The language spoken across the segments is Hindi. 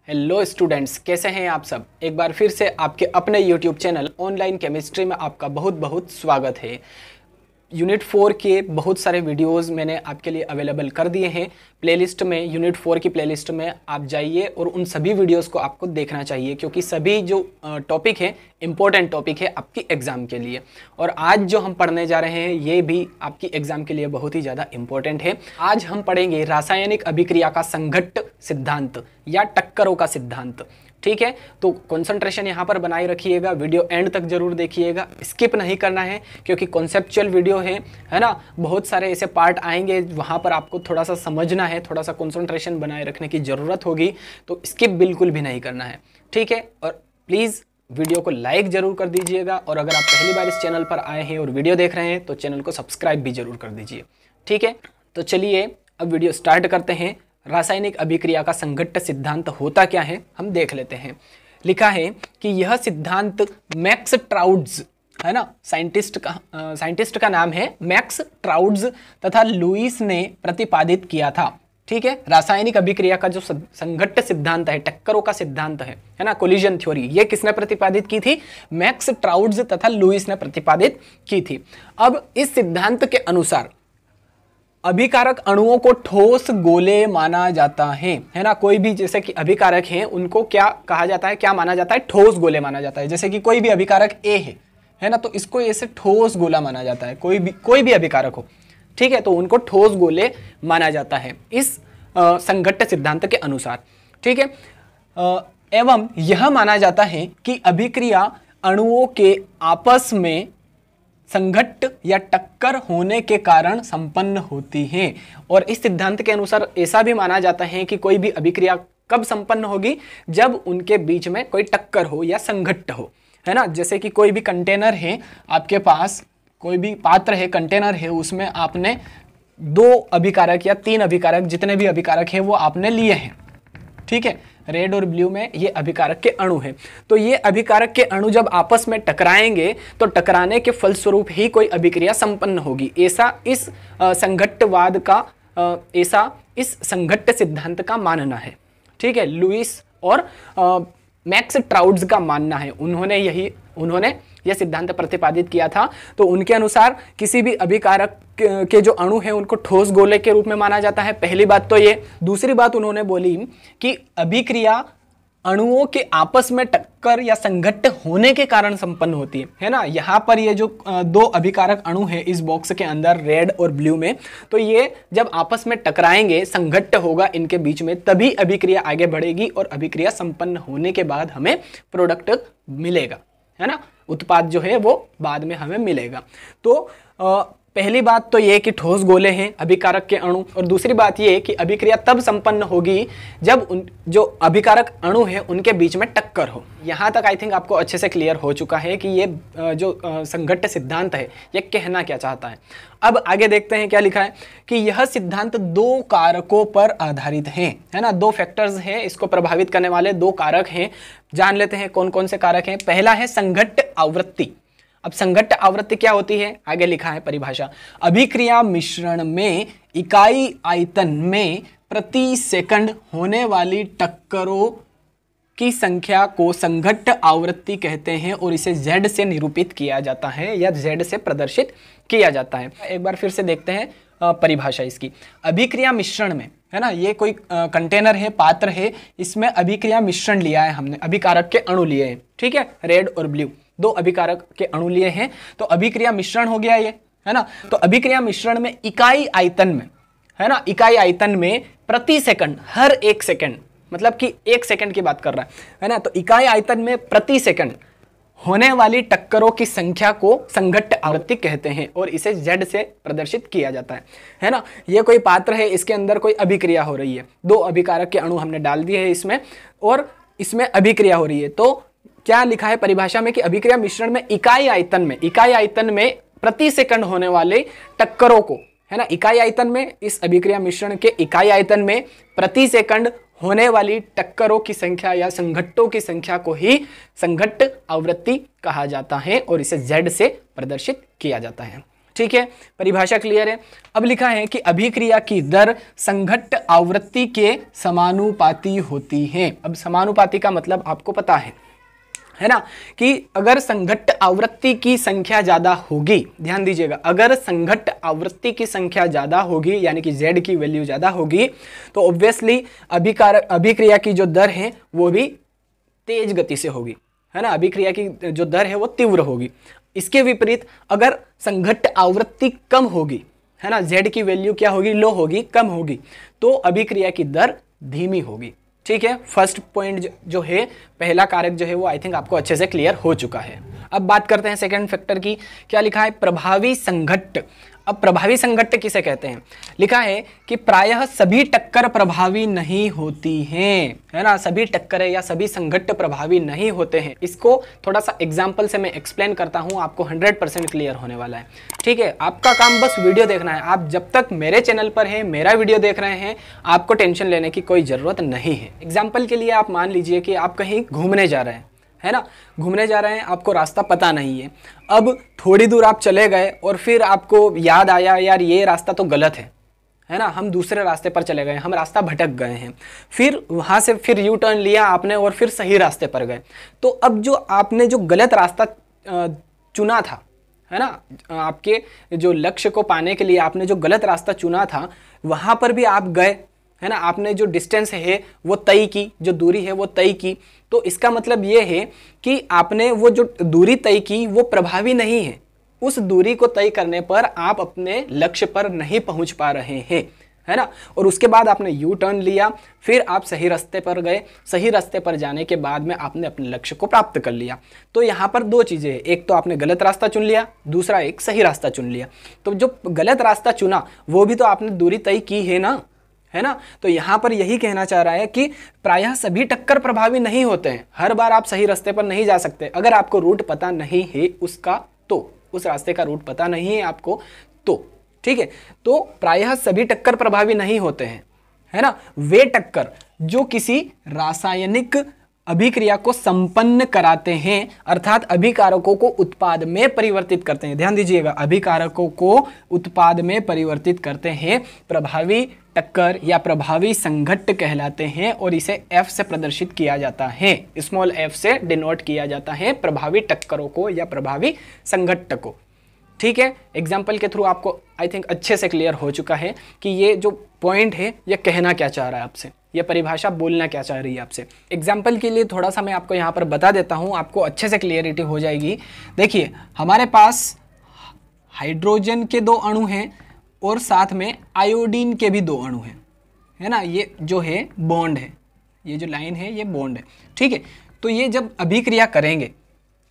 हेलो स्टूडेंट्स, कैसे हैं आप सब। एक बार फिर से आपके अपने यूट्यूब चैनल ऑनलाइन केमिस्ट्री में आपका बहुत बहुत स्वागत है। यूनिट 4 के बहुत सारे वीडियोस मैंने आपके लिए अवेलेबल कर दिए हैं प्लेलिस्ट में। यूनिट 4 की प्लेलिस्ट में आप जाइए और उन सभी वीडियोस को आपको देखना चाहिए, क्योंकि सभी जो टॉपिक है इम्पोर्टेंट टॉपिक है आपकी एग्ज़ाम के लिए। और आज जो हम पढ़ने जा रहे हैं ये भी आपकी एग्ज़ाम के लिए बहुत ही ज़्यादा इम्पोर्टेंट है। आज हम पढ़ेंगे रासायनिक अभिक्रिया का संघट्ट सिद्धांत या टक्करों का सिद्धांत। ठीक है, तो कंसंट्रेशन यहाँ पर बनाए रखिएगा, वीडियो एंड तक जरूर देखिएगा, स्किप नहीं करना है क्योंकि कॉन्सेप्चुअल वीडियो है ना। बहुत सारे ऐसे पार्ट आएंगे वहाँ पर आपको थोड़ा सा समझना है, थोड़ा सा कंसंट्रेशन बनाए रखने की ज़रूरत होगी, तो स्किप बिल्कुल भी नहीं करना है। ठीक है, और प्लीज़ वीडियो को लाइक ज़रूर कर दीजिएगा, और अगर आप पहली बार इस चैनल पर आए हैं और वीडियो देख रहे हैं तो चैनल को सब्सक्राइब भी ज़रूर कर दीजिए। ठीक है, तो चलिए अब वीडियो स्टार्ट करते हैं। रासायनिक अभिक्रिया का संघट्ट सिद्धांत होता क्या है हम देख लेते हैं। लिखा है कि यह सिद्धांत मैक्स ट्राउड्स, है ना, साइंटिस्ट का नाम है मैक्स ट्राउड्स तथा लुईस ने प्रतिपादित किया था। ठीक है, रासायनिक अभिक्रिया का जो संघट्ट सिद्धांत है, टक्करों का सिद्धांत है ना, कोलिजन थ्योरी, ये किसने प्रतिपादित की थी? मैक्स ट्राउड्स तथा लुईस ने प्रतिपादित की थी। अब इस सिद्धांत के अनुसार अभिकारक अणुओं को ठोस गोले माना जाता है ना। कोई भी जैसे कि अभिकारक हैं उनको क्या कहा जाता है, क्या माना जाता है? ठोस गोले माना जाता है। जैसे कि कोई भी अभिकारक ए है ना, तो इसको ऐसे ठोस गोला माना जाता है। कोई भी अभिकारक हो, ठीक है, तो उनको ठोस गोले माना जाता है इस संघट्ट सिद्धांत के अनुसार। ठीक है, एवं यह माना जाता है कि अभिक्रिया अणुओं के आपस में संघट्ट या टक्कर होने के कारण संपन्न होती है। और इस सिद्धांत के अनुसार ऐसा भी माना जाता है कि कोई भी अभिक्रिया कब संपन्न होगी? जब उनके बीच में कोई टक्कर हो या संघट्ट हो, है ना। जैसे कि कोई भी कंटेनर है आपके पास, कोई भी पात्र है, कंटेनर है, उसमें आपने 2 अभिकारक या 3 अभिकारक, जितने भी अभिकारक है वो आपने लिए हैं। ठीक है, रेड और ब्लू में ये अभिकारक के अणु हैं। तो ये अभिकारक के अणु जब आपस में टकराएंगे तो टकराने के फलस्वरूप ही कोई अभिक्रिया संपन्न होगी। ऐसा इस संघट्टवाद का, ऐसा इस संघट्ट सिद्धांत का मानना है। ठीक है, लुईस और मैक्स ट्राउड्स का मानना है। उन्होंने यह सिद्धांत प्रतिपादित किया था। तो उनके अनुसार किसी भी अभिकारक के जो अणु हैं उनको ठोस गोले के रूप में माना जाता है। पहली बात तो ये। दूसरी बात उन्होंने बोली कि अभिक्रिया अणुओं के आपस में टक्कर या संघट्ट होने के कारण संपन्न होती है ना। यहाँ पर ये जो 2 अभिकारक अणु है इस बॉक्स के अंदर, रेड और ब्लू में, तो ये जब आपस में टकराएंगे, संघट्ट होगा इनके बीच में, तभी अभिक्रिया आगे बढ़ेगी और अभिक्रिया संपन्न होने के बाद हमें प्रोडक्ट मिलेगा, है ना। उत्पाद जो है वो बाद में हमें मिलेगा। तो पहली बात तो ये कि ठोस गोले हैं अभिकारक के अणु, और दूसरी बात ये कि अभिक्रिया तब संपन्न होगी जब जो अभिकारक अणु है उनके बीच में टक्कर हो। यहाँ तक आई थिंक आपको अच्छे से क्लियर हो चुका है कि ये जो संघट्ट सिद्धांत है ये कहना क्या चाहता है। अब आगे देखते हैं क्या लिखा है कि यह सिद्धांत 2 कारकों पर आधारित है ना। 2 फैक्टर्स हैं, इसको प्रभावित करने वाले 2 कारक हैं। जान लेते हैं कौन कौन से कारक हैं। पहला है संघट्ट आवृत्ति। अब संघट्ट आवृत्ति क्या होती है? आगे लिखा है परिभाषा। अभिक्रिया मिश्रण में इकाई आयतन में प्रति सेकंड होने वाली टक्करों की संख्या को संघट्ट आवृत्ति कहते हैं, और इसे Z से निरूपित किया जाता है या Z से प्रदर्शित किया जाता है। एक बार फिर से देखते हैं परिभाषा इसकी। अभिक्रिया मिश्रण में, है ना, ये कोई कंटेनर है, पात्र है, इसमें अभिक्रिया मिश्रण लिया है हमने, अभिकारक के अणु लिए हैं। ठीक है, रेड और ब्लू 2 अभिकारक के अणु लिए हैं, तो अभिक्रिया मिश्रण हो गया ये, है ना। तो अभिक्रिया मिश्रण में इकाई आयतन में, है ना, इकाई आयतन में प्रति सेकंड, हर 1 सेकंड, मतलब कि 1 सेकंड की बात कर रहा है ना, तो इकाई आयतन में प्रति सेकंड होने वाली टक्करों की संख्या को संघट्ट आवृत्ति कहते हैं, और इसे Z से प्रदर्शित किया जाता है ना। ये कोई पात्र है, इसके अंदर कोई अभिक्रिया हो रही है, 2 अभिकारक के अणु हमने डाल दिए हैं इसमें, और इसमें अभिक्रिया हो रही है। तो क्या लिखा है परिभाषा में कि अभिक्रिया मिश्रण में इकाई आयतन में प्रति सेकंड होने वाले टक्करों को, है ना, इकाई आयतन में, इस अभिक्रिया मिश्रण के इकाई आयतन में प्रति सेकंड होने वाली टक्करों की संख्या या संघट्टों की संख्या को ही संघट्ट आवृत्ति कहा जाता है, और इसे Z से प्रदर्शित किया जाता है। ठीक है, परिभाषा क्लियर है। अब लिखा है कि अभिक्रिया की दर संघट्ट आवृत्ति के समानुपाती होती है। अब समानुपाती का मतलब आपको पता है ना, कि अगर संघट्ट आवृत्ति की संख्या ज्यादा होगी, ध्यान दीजिएगा, अगर संघट्ट आवृत्ति की संख्या ज्यादा होगी यानी कि Z की वैल्यू ज्यादा होगी तो ऑब्वियसली अभिक्रिया की जो दर है वो भी तेज गति से होगी, है ना, अभिक्रिया की जो दर है वो तीव्र होगी। इसके विपरीत अगर संघट्ट आवृत्ति कम होगी, है ना, Z की वैल्यू क्या होगी, लो होगी, कम होगी, तो अभिक्रिया की दर धीमी होगी। ठीक है, फर्स्ट पॉइंट जो है, पहला कारक जो है वो आई थिंक आपको अच्छे से क्लियर हो चुका है। अब बात करते हैं सेकंड फैक्टर की। क्या लिखा है, प्रभावी संघट्ट। अब प्रभावी संघट्ट किसे कहते हैं, लिखा है कि प्रायः सभी टक्कर प्रभावी नहीं होती हैं, है ना, सभी टक्करें या सभी संघट्ट प्रभावी नहीं होते हैं। इसको थोड़ा सा एग्जांपल से मैं एक्सप्लेन करता हूं, आपको 100% क्लियर होने वाला है। ठीक है, आपका काम बस वीडियो देखना है। आप जब तक मेरे चैनल पर हैं, मेरा वीडियो देख रहे हैं, आपको टेंशन लेने की कोई ज़रूरत नहीं है। एग्जाम्पल के लिए आप मान लीजिए कि आप कहीं घूमने जा रहे हैं, है ना, घूमने जा रहे हैं, आपको रास्ता पता नहीं है। अब थोड़ी दूर आप चले गए और फिर आपको याद आया यार ये रास्ता तो गलत है ना, हम दूसरे रास्ते पर चले गए, हम रास्ता भटक गए हैं। फिर वहाँ से फिर यू टर्न लिया आपने और फिर सही रास्ते पर गए। तो अब जो आपने जो गलत रास्ता चुना था, है ना, आपके जो लक्ष्य को पाने के लिए आपने जो गलत रास्ता चुना था, वहाँ पर भी आप गए, है ना, आपने जो डिस्टेंस है वो तय की, जो दूरी है वो तय की। तो इसका मतलब ये है कि आपने वो जो दूरी तय की वो प्रभावी नहीं है। उस दूरी को तय करने पर आप अपने लक्ष्य पर नहीं पहुंच पा रहे हैं, है ना, और उसके बाद आपने यू टर्न लिया, फिर आप सही रास्ते पर गए। सही रास्ते पर जाने के बाद में आपने अपने लक्ष्य को प्राप्त कर लिया। तो यहाँ पर दो चीज़ें हैं, एक तो आपने गलत रास्ता चुन लिया, दूसरा एक सही रास्ता चुन लिया। तो जो गलत रास्ता चुना वो भी तो आपने दूरी तय की है ना, है ना। तो यहाँ पर यही कहना चाह रहा है कि प्रायः सभी टक्कर प्रभावी नहीं होते हैं। हर बार आप सही रास्ते पर नहीं जा सकते। अगर आपको रूट पता नहीं है उसका, तो उस रास्ते का रूट पता नहीं है आपको, तो ठीक है, तो प्रायः सभी टक्कर प्रभावी नहीं होते हैं, है ना। वे टक्कर जो किसी रासायनिक अभिक्रिया को संपन्न कराते हैं, अर्थात अभिकारकों को उत्पाद में परिवर्तित करते हैं। ध्यान दीजिएगा, अभिकारकों को उत्पाद में परिवर्तित करते हैं, प्रभावी टक्कर या प्रभावी संघट्ट कहलाते हैं और इसे F से प्रदर्शित किया जाता है, स्मॉल f से डिनोट किया जाता है प्रभावी टक्करों को या प्रभावी संघट्ट को। ठीक है, एग्जाम्पल के थ्रू आपको आई थिंक अच्छे से क्लियर हो चुका है कि ये जो पॉइंट है ये कहना क्या चाह रहा है आपसे, ये परिभाषा बोलना क्या चाह रही है आपसे। एग्जाम्पल के लिए थोड़ा सा मैं आपको यहाँ पर बता देता हूँ, आपको अच्छे से क्लियरिटी हो जाएगी। देखिए, हमारे पास हाइड्रोजन के 2 अणु हैं और साथ में आयोडीन के भी 2 अणु हैं, है ना। ये जो है बॉन्ड है, ये जो लाइन है ये बॉन्ड है। ठीक है, तो ये जब अभिक्रिया करेंगे,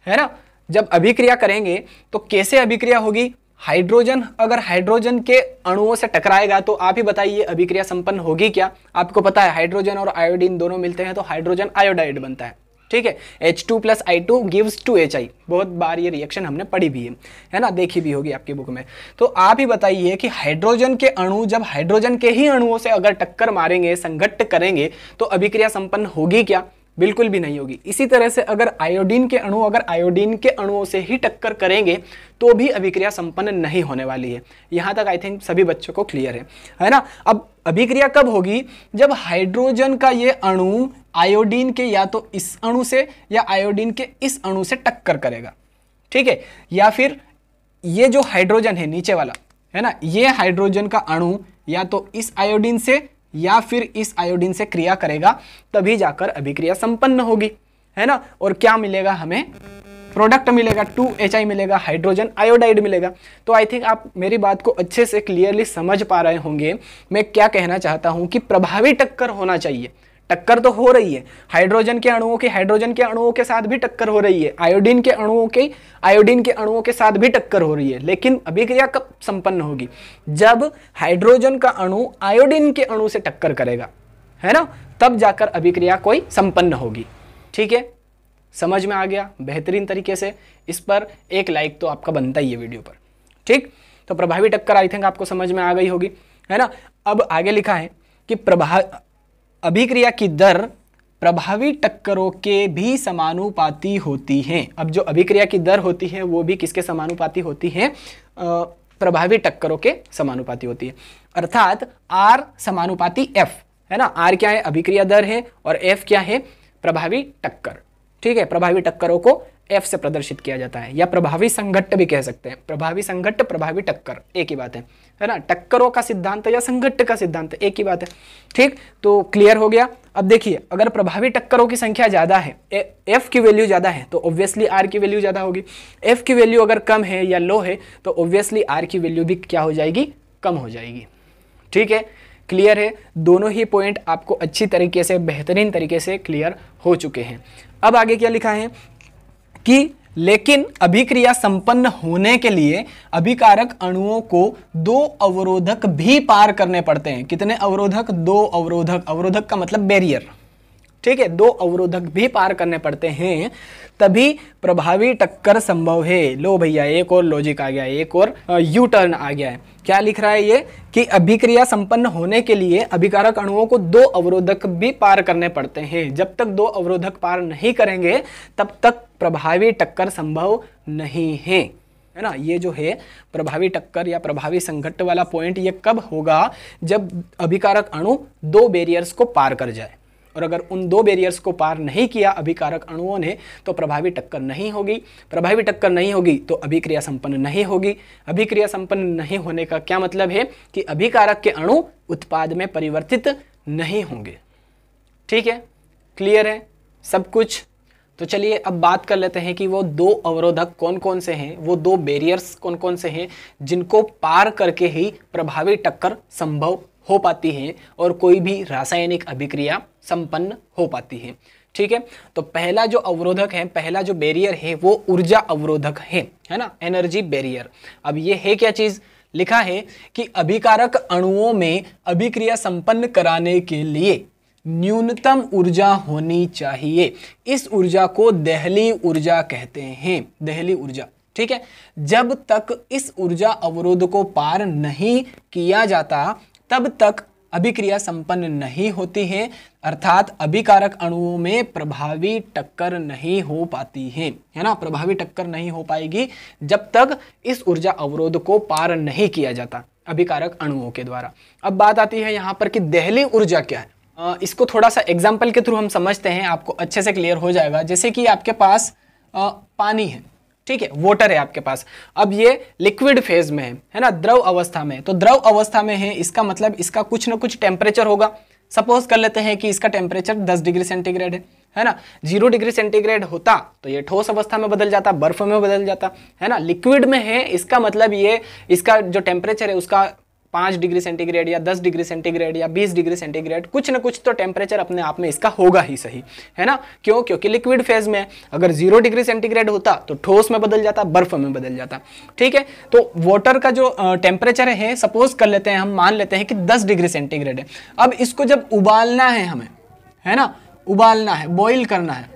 है ना, जब अभिक्रिया करेंगे तो कैसे अभिक्रिया होगी। हाइड्रोजन अगर हाइड्रोजन के अणुओं से टकराएगा तो आप ही बताइए अभिक्रिया संपन्न होगी क्या। आपको पता है हाइड्रोजन और आयोडीन दोनों मिलते हैं तो हाइड्रोजन आयोडाइड बनता है। ठीक है, H2 + I2 gives 2HI। बहुत बार ये रिएक्शन हमने पढ़ी भी है ना, देखी भी होगी आपकी बुक में। तो आप ही बताइए कि हाइड्रोजन के अणु जब हाइड्रोजन के ही अणुओं से अगर टक्कर मारेंगे, संघट्ट करेंगे, तो अभिक्रिया संपन्न होगी क्या। बिल्कुल भी नहीं होगी। इसी तरह से अगर आयोडीन के अणु अगर आयोडीन के अणुओं से ही टक्कर करेंगे तो भी अभिक्रिया संपन्न नहीं होने वाली है। यहाँ तक आई थिंक सभी बच्चों को क्लियर है ना। अब अभिक्रिया कब होगी, जब हाइड्रोजन का ये अणु आयोडीन के या तो इस अणु से या आयोडीन के इस अणु से टक्कर करेगा। ठीक है, या फिर ये जो हाइड्रोजन है नीचे वाला, है ना, ये हाइड्रोजन का अणु या तो इस आयोडीन से या फिर इस आयोडीन से क्रिया करेगा, तभी जाकर अभिक्रिया संपन्न होगी, है ना। और क्या मिलेगा हमें, प्रोडक्ट मिलेगा, 2HI मिलेगा, हाइड्रोजन आयोडाइड मिलेगा। तो आई थिंक आप मेरी बात को अच्छे से क्लियरली समझ पा रहे होंगे मैं क्या कहना चाहता हूं कि प्रभावी टक्कर होना चाहिए। टक्कर तो हो रही है, हाइड्रोजन के अणुओं की हाइड्रोजन के अणुओं के साथ भी टक्कर हो रही है, आयोडीन के अणुओं के आयोडीन के अणुओं के साथ भी टक्कर हो रही है। लेकिन अभिक्रिया कब संपन्न होगी, जब हाइड्रोजन का अणु आयोडीन के अणु से टक्कर करेगा, है ना, तब जाकर अभिक्रिया कोई संपन्न होगी। ठीक है, समझ में आ गया बेहतरीन तरीके से। इस पर एक लाइक तो आपका बनता ही है वीडियो पर। ठीक, तो प्रभावी टक्कर आई थिंक आपको समझ में आ गई होगी, है ना। अब आगे लिखा है कि अभिक्रिया की दर प्रभावी टक्करों के भी समानुपाती होती हैं। अब जो अभिक्रिया की दर होती है वो भी किसके समानुपाती होती है, प्रभावी टक्करों के समानुपाती होती है। अर्थात R समानुपाती F, है ना। R क्या है? अभिक्रिया दर है, और F क्या है? प्रभावी टक्कर। ठीक है, प्रभावी टक्करों को F से प्रदर्शित किया जाता है, या प्रभावी संघट्ट भी कह सकते हैं। प्रभावी संघट्ट, प्रभावी टक्कर एक ही बात है ना। टक्करों का सिद्धांत या संघट्ट का सिद्धांत एक ही बात है। ठीक, तो क्लियर हो गया। अब देखिए, अगर प्रभावी टक्करों की संख्या ज्यादा है, F की वैल्यू ज्यादा है, तो ऑब्वियसली R की वैल्यू ज्यादा होगी। F की वैल्यू अगर कम है या लो है, तो ऑब्वियसली R की वैल्यू भी क्या हो जाएगी? कम हो जाएगी। ठीक है, क्लियर है। दोनों ही पॉइंट आपको अच्छी तरीके से, बेहतरीन तरीके से क्लियर हो चुके हैं। अब आगे क्या लिखा है कि लेकिन अभिक्रिया संपन्न होने के लिए अभिकारक अणुओं को 2 अवरोधक भी पार करने पड़ते हैं। कितने अवरोधक? 2 अवरोधक। अवरोधक का मतलब बैरियर। ठीक है, 2 अवरोधक भी पार करने पड़ते हैं, तभी प्रभावी टक्कर संभव है। लो भैया, एक और लॉजिक आ गया, एक और यू टर्न आ गया है। क्या लिख रहा है ये? कि अभिक्रिया संपन्न होने के लिए अभिकारक अणुओं को 2 अवरोधक भी पार करने पड़ते हैं। जब तक 2 अवरोधक पार नहीं करेंगे, तब तक प्रभावी टक्कर संभव नहीं है ना। ये जो है प्रभावी टक्कर या प्रभावी संघट्ट वाला पॉइंट, ये कब होगा? जब अभिकारक अणु 2 बैरियर्स को पार कर जाए, और अगर उन 2 बैरियर्स को पार नहीं किया अभिकारक अणुओं ने, तो प्रभावी टक्कर नहीं होगी। प्रभावी टक्कर नहीं होगी तो अभिक्रिया संपन्न नहीं होगी। अभिक्रिया संपन्न नहीं होने का क्या मतलब है? कि अभिकारक के अणु उत्पाद में परिवर्तित नहीं होंगे। ठीक है, क्लियर है सब कुछ। तो चलिए अब बात कर लेते हैं कि वो 2 अवरोधक कौन कौन से हैं, वो 2 बैरियर्स कौन कौन से हैं जिनको पार करके ही प्रभावी टक्कर संभव हो पाती है और कोई भी रासायनिक अभिक्रिया संपन्न हो पाती है। ठीक है, तो पहला जो अवरोधक है, पहला जो बैरियर है, वो ऊर्जा अवरोधक है ना, एनर्जी बैरियर। अब ये है क्या चीज? लिखा है कि अभिकारक अणुओं में अभिक्रिया संपन्न कराने के लिए न्यूनतम ऊर्जा होनी चाहिए। इस ऊर्जा को देहली ऊर्जा कहते हैं, देहली ऊर्जा। ठीक है, जब तक इस ऊर्जा अवरोध को पार नहीं किया जाता, तब तक अभिक्रिया संपन्न नहीं होती है, अर्थात अभिकारक अणुओं में प्रभावी टक्कर नहीं हो पाती है ना। प्रभावी टक्कर नहीं हो पाएगी जब तक इस ऊर्जा अवरोध को पार नहीं किया जाता अभिकारक अणुओं के द्वारा। अब बात आती है यहाँ पर कि देहली ऊर्जा क्या है। इसको थोड़ा सा एग्जाम्पल के थ्रू हम समझते हैं, आपको अच्छे से क्लियर हो जाएगा। जैसे कि आपके पास पानी है, ठीक है, वाटर है आपके पास। अब ये लिक्विड फेज में है ना, द्रव अवस्था में। तो द्रव अवस्था में है, इसका मतलब इसका कुछ ना कुछ टेम्परेचर होगा। सपोज कर लेते हैं कि इसका टेम्परेचर 10 डिग्री सेंटीग्रेड है ना। 0 डिग्री सेंटीग्रेड होता तो ये ठोस अवस्था में बदल जाता, बर्फ में बदल जाता, है ना। लिक्विड में है, इसका मतलब ये इसका जो टेम्परेचर है उसका 5 डिग्री सेंटीग्रेड या 10 डिग्री सेंटीग्रेड या 20 डिग्री सेंटीग्रेड, कुछ ना कुछ तो टेम्परेचर अपने आप में इसका होगा ही सही, है ना। क्यों? क्योंकि लिक्विड फेज में अगर 0 डिग्री सेंटीग्रेड होता तो ठोस में बदल जाता, बर्फ में बदल जाता। ठीक है, तो वाटर का जो टेम्परेचर है, सपोज कर लेते हैं, हम मान लेते हैं कि 10 डिग्री सेंटीग्रेड है। अब इसको जब उबालना है हमें, है ना, उबालना है, बॉईल करना है,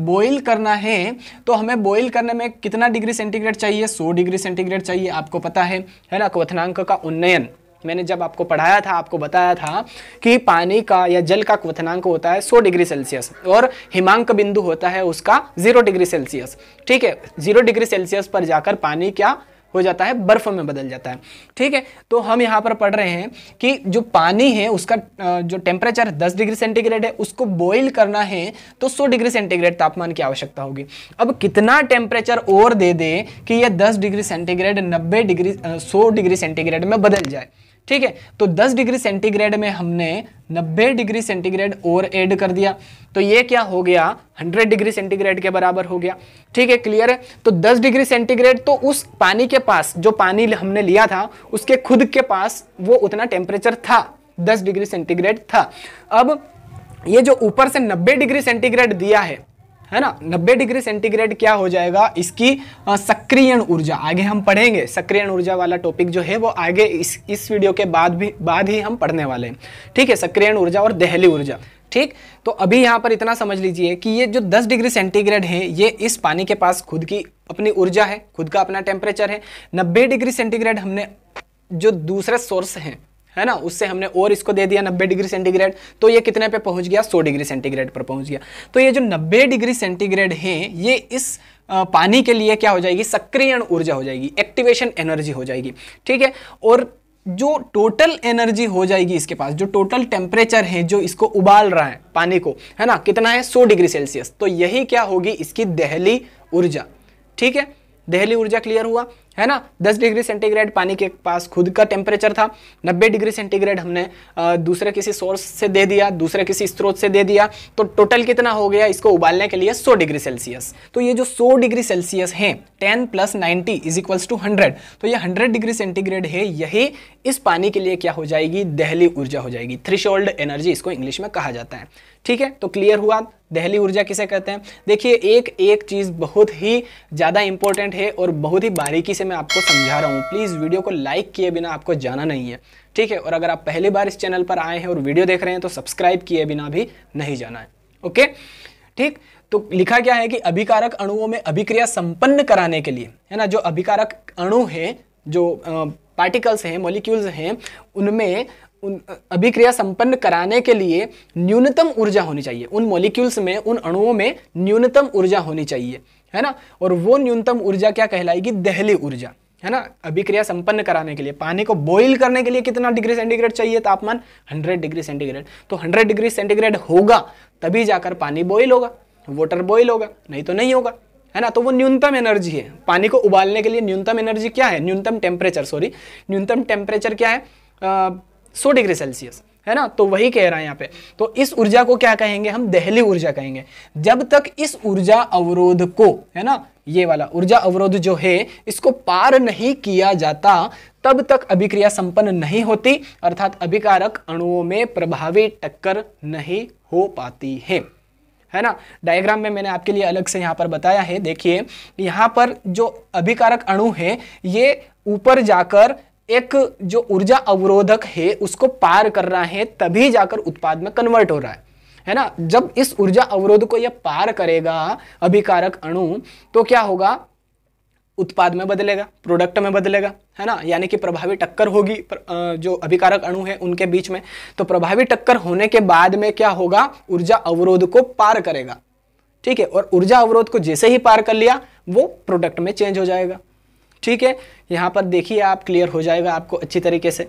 बॉईल करना है, तो हमें बॉईल करने में कितना डिग्री सेंटीग्रेड चाहिए? 100 डिग्री सेंटीग्रेड चाहिए, आपको पता है ना। क्वथनांक का उन्नयन मैंने जब आपको पढ़ाया था, आपको बताया था कि पानी का या जल का क्वथनांक होता है 100 डिग्री सेल्सियस और हिमांक बिंदु होता है उसका 0 डिग्री सेल्सियस। ठीक है, 0 डिग्री सेल्सियस पर जाकर पानी क्या हो जाता है? बर्फ में बदल जाता है। ठीक है, तो हम यहाँ पर पढ़ रहे हैं कि जो पानी है उसका जो टेम्परेचर 10 डिग्री सेंटीग्रेड है, उसको बॉईल करना है तो 100 डिग्री सेंटीग्रेड तापमान की आवश्यकता होगी। अब कितना टेम्परेचर और दे दे कि यह 10 डिग्री सेंटीग्रेड 100 डिग्री सेंटीग्रेड में बदल जाए? ठीक है, तो 10 डिग्री सेंटीग्रेड में हमने 90 डिग्री सेंटीग्रेड और ऐड कर दिया, तो ये क्या हो गया? 100 डिग्री सेंटीग्रेड के बराबर हो गया। ठीक है, क्लियर है। तो 10 डिग्री सेंटीग्रेड तो उस पानी के पास, जो पानी हमने लिया था उसके खुद के पास वो उतना टेम्परेचर था, 10 डिग्री सेंटीग्रेड था। अब ये जो ऊपर से 90 डिग्री सेंटीग्रेड दिया है ना, 90 डिग्री सेंटीग्रेड क्या हो जाएगा? इसकी सक्रियण ऊर्जा। आगे हम पढ़ेंगे सक्रियण ऊर्जा वाला टॉपिक जो है वो आगे इस वीडियो के बाद ही हम पढ़ने वाले हैं। ठीक है, सक्रियण ऊर्जा और देहली ऊर्जा। ठीक, तो अभी यहाँ पर इतना समझ लीजिए कि ये जो 10 डिग्री सेंटीग्रेड है, ये इस पानी के पास खुद की अपनी ऊर्जा है, खुद का अपना टेम्परेचर है। 90 डिग्री सेंटीग्रेड हमने जो दूसरे सोर्स है है ना, उससे हमने और इसको दे दिया 90 डिग्री सेंटीग्रेड, तो ये कितने पे पहुंच गया, 100 डिग्री सेंटीग्रेड पर पहुंच गया। तो ये जो 90 डिग्री सेंटीग्रेड है, ये इस पानी के लिए क्या हो जाएगी, सक्रियण ऊर्जा हो जाएगी, एक्टिवेशन एनर्जी हो जाएगी। ठीक है, और जो टोटल एनर्जी हो जाएगी इसके पास, जो टोटल टेम्परेचर है जो इसको उबाल रहा है पानी को, है ना, कितना है, 100 डिग्री सेल्सियस। तो यही क्या होगी, इसकी दहली ऊर्जा। ठीक है, दहली ऊर्जा क्लियर हुआ, है ना। 10 डिग्री सेंटीग्रेड पानी के पास खुद का टेम्परेचर था, 90 डिग्री सेंटीग्रेड हमने दूसरे किसी सोर्स से दे दिया, दूसरे किसी स्रोत से दे दिया, तो टोटल कितना हो गया इसको उबालने के लिए, 100 डिग्री सेल्सियस। तो ये जो 100 डिग्री सेल्सियस है, 10 + 90 = 100, तो ये 100 डिग्री सेंटीग्रेड है, यही इस पानी के लिए क्या हो जाएगी, दहली ऊर्जा हो जाएगी। थ्रेशोल्ड एनर्जी इसको इंग्लिश में कहा जाता है। ठीक है, तो क्लियर हुआ दहली ऊर्जा किसे कहते हैं। देखिए एक एक चीज़ बहुत ही ज़्यादा इंपॉर्टेंट है और बहुत ही बारीकी से मैं आपको समझा रहा हूँ। प्लीज़ वीडियो को लाइक किए बिना आपको जाना नहीं है। ठीक है, और अगर आप पहली बार इस चैनल पर आए हैं और वीडियो देख रहे हैं तो सब्सक्राइब किए बिना भी नहीं जाना है। ओके, ठीक। तो लिखा क्या है कि अभिकारक अणुओं में अभिक्रिया संपन्न कराने के लिए, है ना, जो अभिकारक अणु है, जो पार्टिकल्स हैं, मॉलिक्यूल्स हैं, उनमें अभिक्रिया संपन्न कराने के लिए न्यूनतम ऊर्जा होनी चाहिए। उन मॉलिक्यूल्स में, उन अणुओं में न्यूनतम ऊर्जा होनी चाहिए, है ना। और वो न्यूनतम ऊर्जा क्या कहलाएगी, दहली ऊर्जा, है ना। अभिक्रिया संपन्न कराने के लिए पानी को बॉईल करने के लिए कितना डिग्री सेंटीग्रेड चाहिए, तापमान 100 डिग्री सेंटीग्रेड। तो 100 डिग्री सेंटीग्रेड होगा तभी जाकर पानी बॉईल होगा, वाटर बॉईल होगा, नहीं तो नहीं होगा, है ना। तो वो न्यूनतम एनर्जी है पानी को उबालने के लिए। न्यूनतम एनर्जी क्या है, न्यूनतम टेम्परेचर क्या है, 100 डिग्री सेल्सियस, है ना। तो वही कह रहा है यहाँ पे। तो इस ऊर्जा को क्या कहेंगे, हम दहली ऊर्जा कहेंगे। जब तक इस ऊर्जा अवरोध को, है ना, ये वाला ऊर्जा अवरोध जो है, इसको पार नहीं किया जाता, तब तक अभिक्रिया संपन्न नहीं होती, अर्थात अभिकारक अणुओं में प्रभावी टक्कर नहीं हो पाती है ना। डायग्राम में मैंने आपके लिए अलग से यहाँ पर बताया है। देखिए यहाँ पर जो अभिकारक अणु है, ये ऊपर जाकर एक जो ऊर्जा अवरोधक है उसको पार कर रहा है, तभी जाकर उत्पाद में कन्वर्ट हो रहा है ना। जब इस ऊर्जा अवरोध को यह पार करेगा अभिकारक अणु, तो क्या होगा, उत्पाद में बदलेगा, प्रोडक्ट में बदलेगा, है ना। यानी कि प्रभावी टक्कर होगी जो अभिकारक अणु है उनके बीच में। तो प्रभावी टक्कर होने के बाद में क्या होगा, ऊर्जा अवरोध को पार करेगा। ठीक है, और ऊर्जा अवरोध को जैसे ही पार कर लिया, वो प्रोडक्ट में चेंज हो जाएगा। ठीक है, यहाँ पर देखिए आप, क्लियर हो जाएगा आपको अच्छी तरीके से।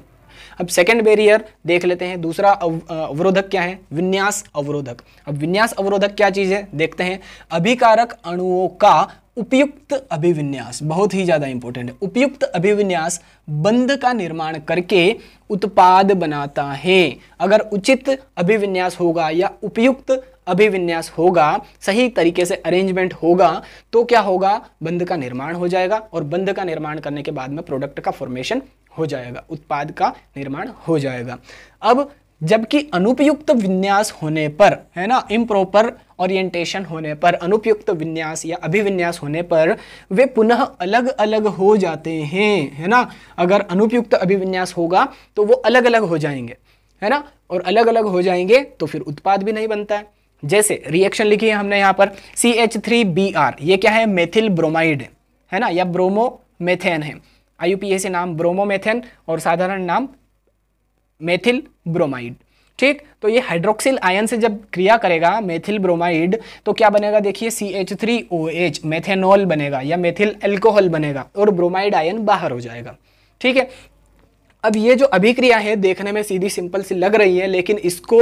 अब सेकंड बैरियर देख लेते हैं। दूसरा अवरोधक क्या है, विन्यास अवरोधक। अब विन्यास अवरोधक क्या चीज़ है, देखते हैं। अभिकारक अणुओं का उपयुक्त अभिविन्यास, बहुत ही ज़्यादा इंपॉर्टेंट है। उपयुक्त अभिविन्यास बंध का निर्माण करके उत्पाद बनाता है। अगर उचित अभिविन्यास होगा या उपयुक्त अभिविन्यास होगा, सही तरीके से अरेंजमेंट होगा, तो क्या होगा, बंध का निर्माण हो जाएगा। और बंध का निर्माण करने के बाद में प्रोडक्ट का फॉर्मेशन हो जाएगा, उत्पाद का निर्माण हो जाएगा। अब जबकि अनुपयुक्त विन्यास होने पर, है ना, इम्प्रॉपर ओरिएंटेशन होने पर, अनुपयुक्त विन्यास या अभिविन्यास होने पर वे पुनः अलग अलग हो जाते हैं, है ना। अगर अनुपयुक्त अभिविन्यास होगा तो वो अलग अलग हो जाएंगे, है ना, और अलग अलग हो जाएंगे तो फिर उत्पाद भी नहीं बनता है। जैसे रिएक्शन लिखी है हमने यहाँ पर, CH3Br, ये क्या है, मेथिल ब्रोमाइड, है ना, या ब्रोमोमेथेन है। IUPAC नाम ब्रोमोमेथेन और साधारण नाम मेथिल ब्रोमाइड। ठीक, तो ये हाइड्रोक्सिल आयन से जब क्रिया करेगा मेथिल ब्रोमाइड, तो क्या बनेगा, देखिए CH3OH, मेथेनॉल बनेगा या मेथिल अल्कोहल बनेगा, और ब्रोमाइड आयन बाहर हो जाएगा। ठीक है, अब ये जो अभिक्रिया है देखने में सीधी सिंपल सी लग रही है, लेकिन इसको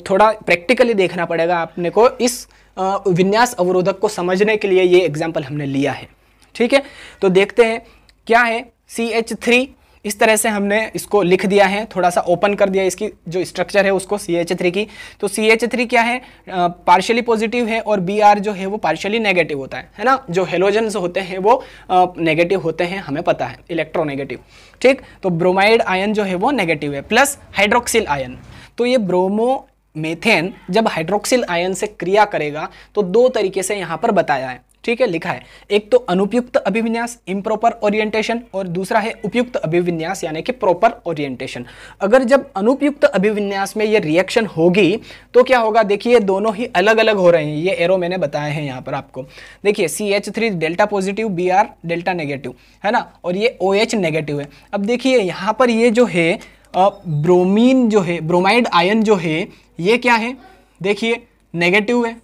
थोड़ा प्रैक्टिकली देखना पड़ेगा आपने को। इस विन्यास अवरोधक को समझने के लिए ये एग्जाम्पल हमने लिया है। ठीक है, तो देखते हैं क्या है। CH3, इस तरह से हमने इसको लिख दिया है, थोड़ा सा ओपन कर दिया इसकी जो स्ट्रक्चर है उसको, CH3 की। तो CH3 क्या है, पार्शियली पॉजिटिव है, और Br जो है वो पार्शियली नेगेटिव होता है ना। जो हेलोजन्स होते हैं वो नेगेटिव होते हैं, हमें पता है, इलेक्ट्रोनेगेटिव। ठीक, तो ब्रोमाइड आयन जो है वो नेगेटिव है, प्लस हाइड्रोक्सिल आयन। तो ये ब्रोमोमेथेन जब हाइड्रोक्सिल आयन से क्रिया करेगा तो दो तरीके से यहाँ पर बताया है। ठीक है, लिखा है, एक तो अनुपयुक्त अभिविन्यास, इम्प्रॉपर ओरिएंटेशन, और दूसरा है उपयुक्त अभिविन्यास यानी कि प्रॉपर ओरिएंटेशन। अगर जब अनुपयुक्त अभिविन्यास में ये रिएक्शन होगी तो क्या होगा, देखिए दोनों ही अलग अलग हो रहे हैं। ये एरो मैंने बताए हैं यहाँ पर आपको, देखिए CH3 delta positive, Br delta negative, है ना, और ये OH नेगेटिव है। अब देखिए यहाँ पर ये जो है ब्रोमीन जो है, ब्रोमाइड आयन जो है ये क्या है, देखिए नेगेटिव है,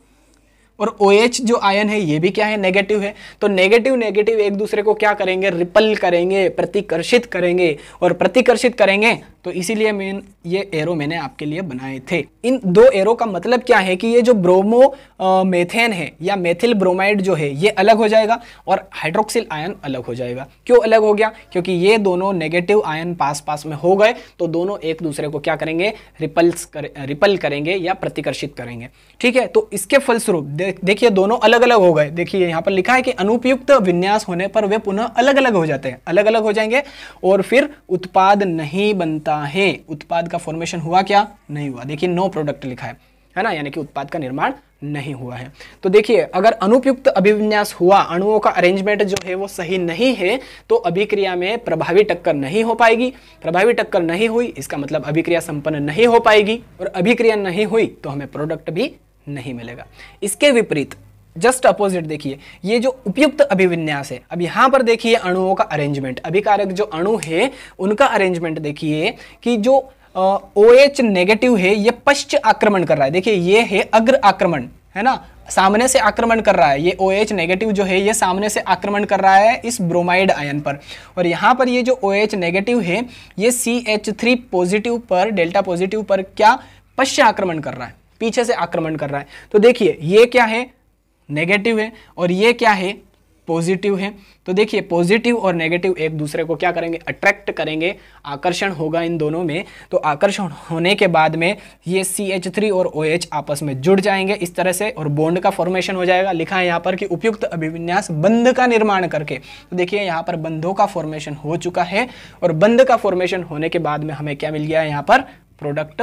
और OH जो आयन है ये भी क्या है, नेगेटिव है। तो नेगेटिव नेगेटिव एक दूसरे को क्या करेंगे, रिपल करेंगे, प्रतिकर्षित करेंगे, और प्रतिकर्षित करेंगे तो इसीलिए ये एरो मैंने आपके लिए बनाए थे। इन दो एरो का मतलब क्या है कि ये जो ब्रोमो मेथेन है या मेथिल ब्रोमाइड जो है ये अलग हो जाएगा और हाइड्रोक्सिल आयन अलग हो जाएगा। क्यों अलग हो गया, क्योंकि ये दोनों नेगेटिव आयन पास पास में हो गए तो दोनों एक दूसरे को क्या करेंगे, रिपल करेंगे या प्रतिकर्षित करेंगे। ठीक है, तो इसके फलस्वरूप देखिए दोनों अलग अलग हो गए। देखिए यहाँ पर लिखा है कि अनुपयुक्त विन्यास होने पर वे पुनः अलग अलग हो जाते हैं, अलग अलग हो जाएंगे और फिर उत्पाद नहीं बनता है। उत्पाद का फॉर्मेशन हुआ क्या, नहीं हुआ। देखिए नो प्रोडक्ट लिखा है ना, यानी कि उत्पाद का निर्माण नहीं हुआ है। तो देखिए अगर अनुपयुक्त अभिविन्यास हुआ, अणुओं का अरेंजमेंट जो है वो सही नहीं है, तो अभिक्रिया में प्रभावी टक्कर नहीं हो पाएगी। प्रभावी टक्कर नहीं हुई इसका मतलब अभिक्रिया संपन्न नहीं हो पाएगी, और अभिक्रिया नहीं हुई तो हमें प्रोडक्ट भी नहीं मिलेगा। इसके विपरीत जस्ट अपोजिट देखिए, ये जो उपयुक्त अभिविन्यास है, अब यहां पर देखिए अणुओं का अरेंजमेंट, अभिकारक जो अणु है उनका अरेंजमेंट देखिए कि जो OH नेगेटिव है ये पश्च आक्रमण कर रहा है। देखिए ये है अग्र आक्रमण, है ना, सामने से आक्रमण कर रहा है। ये OH नेगेटिव जो है ये सामने से आक्रमण कर रहा है इस ब्रोमाइड आयन पर, और यहाँ पर ये जो OH नेगेटिव है ये CH3 पॉजिटिव पर, डेल्टा पॉजिटिव पर क्या पश्च आक्रमण कर रहा है, पीछे से आक्रमण कर रहा है। तो देखिए ये क्या है, नेगेटिव है, और ये क्या है, पॉजिटिव है। तो देखिए पॉजिटिव और नेगेटिव एक दूसरे को क्या करेंगे, अट्रैक्ट करेंगे, आकर्षण होगा इन दोनों में। तो आकर्षण होने के बाद में ये CH3 और OH आपस में जुड़ जाएंगे इस तरह से, और बॉन्ड का फॉर्मेशन हो जाएगा। लिखा है यहाँ पर कि उपयुक्त अभिविन्यास बंध का निर्माण करके। तो देखिए यहाँ पर बंधों का फॉर्मेशन हो चुका है, और बंध का फॉर्मेशन होने के बाद में हमें क्या मिल गया है, यहाँ पर प्रोडक्ट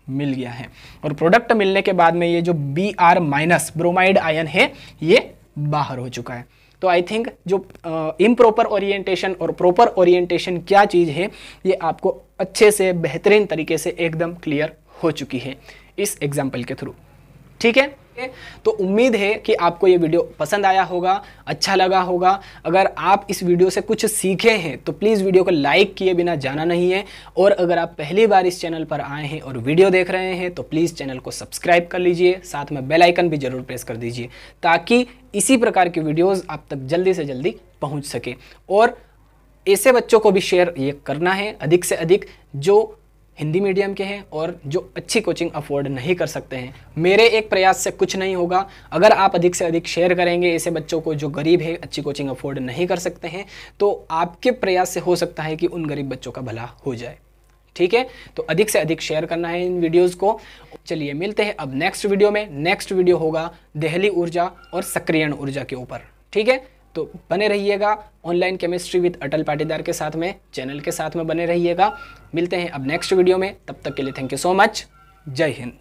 मिल गया है। और प्रोडक्ट मिलने के बाद में ये जो Br- ब्रोमाइड आयन है ये बाहर हो चुका है। तो आई थिंक जो इम्प्रॉपर ओरिएंटेशन और प्रॉपर ओरिएंटेशन क्या चीज़ है ये आपको अच्छे से बेहतरीन तरीके से एकदम क्लियर हो चुकी है इस एग्जाम्पल के थ्रू। ठीक है, तो उम्मीद है कि आपको ये वीडियो पसंद आया होगा, अच्छा लगा होगा। अगर आप इस वीडियो से कुछ सीखे हैं तो प्लीज़ वीडियो को लाइक किए बिना जाना नहीं है, और अगर आप पहली बार इस चैनल पर आए हैं और वीडियो देख रहे हैं तो प्लीज़ चैनल को सब्सक्राइब कर लीजिए, साथ में बेल आइकन भी जरूर प्रेस कर दीजिए ताकि इसी प्रकार की वीडियोज़ आप तक जल्दी से जल्दी पहुँच सके। और ऐसे बच्चों को भी शेयर ये करना है अधिक से अधिक जो हिंदी मीडियम के हैं और जो अच्छी कोचिंग अफोर्ड नहीं कर सकते हैं। मेरे एक प्रयास से कुछ नहीं होगा, अगर आप अधिक से अधिक शेयर करेंगे ऐसे बच्चों को जो गरीब है, अच्छी कोचिंग अफोर्ड नहीं कर सकते हैं, तो आपके प्रयास से हो सकता है कि उन गरीब बच्चों का भला हो जाए। ठीक है, तो अधिक से अधिक शेयर करना है इन वीडियोज़ को। चलिए मिलते हैं अब नेक्स्ट वीडियो में। नेक्स्ट वीडियो होगा देहली ऊर्जा और सक्रियण ऊर्जा के ऊपर। ठीक है, तो बने रहिएगा ऑनलाइन केमिस्ट्री विद अटल पाटीदार के साथ में, चैनल के साथ में बने रहिएगा। मिलते हैं अब नेक्स्ट वीडियो में, तब तक के लिए थैंक यू सो मच। जय हिंद।